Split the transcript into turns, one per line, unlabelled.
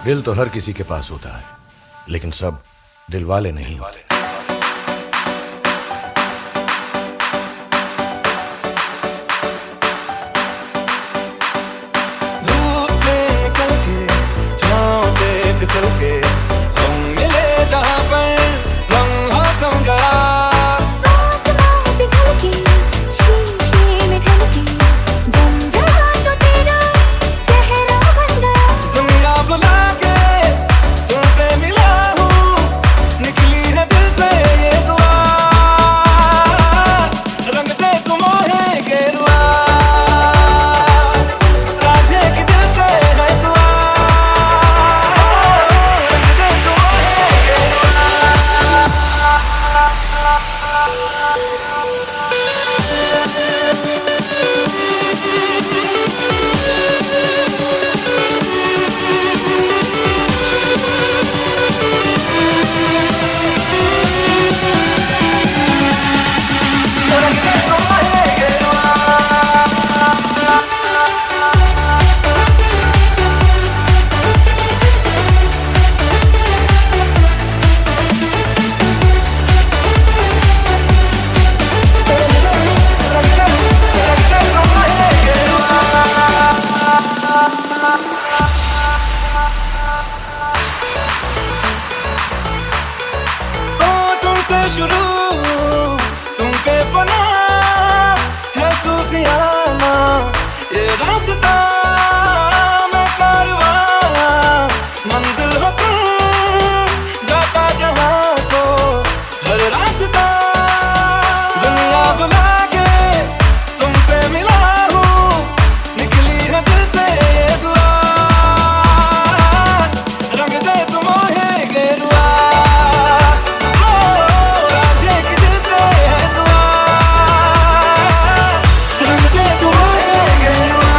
दिल तो हर किसी के पास होता है, लेकिन सब दिल वाले नहीं होते।
धूप से निकल के, छांव से फिसल के, हम मिले जहां पर लम्हा थम गया।
आसमां पिघल के, शीशे में ढल के, जम गया तो तेरा चेहरा बन गया।
दुनिया बुला के तुमसे मिला हूँ, निकली है दिल से ये दुआ, रंग दे तुम है गेरुआ, राधे की दिल से है दुआ, रंग दे तुम है गेरुआ। तुमसे शुरू तुम पे फना है सूफियाना, ये रास्ता मैं कारवां, मंजिल हो तुम जाता जहां को हर रास्ता। दुनिया बुला के तुमसे मिला हूँ, निकली है दिल से ये दुआ, रंग दे तुम है गेरुआ, राधे की दिल से है दुआ, रंग दे तुम है गेरुआ।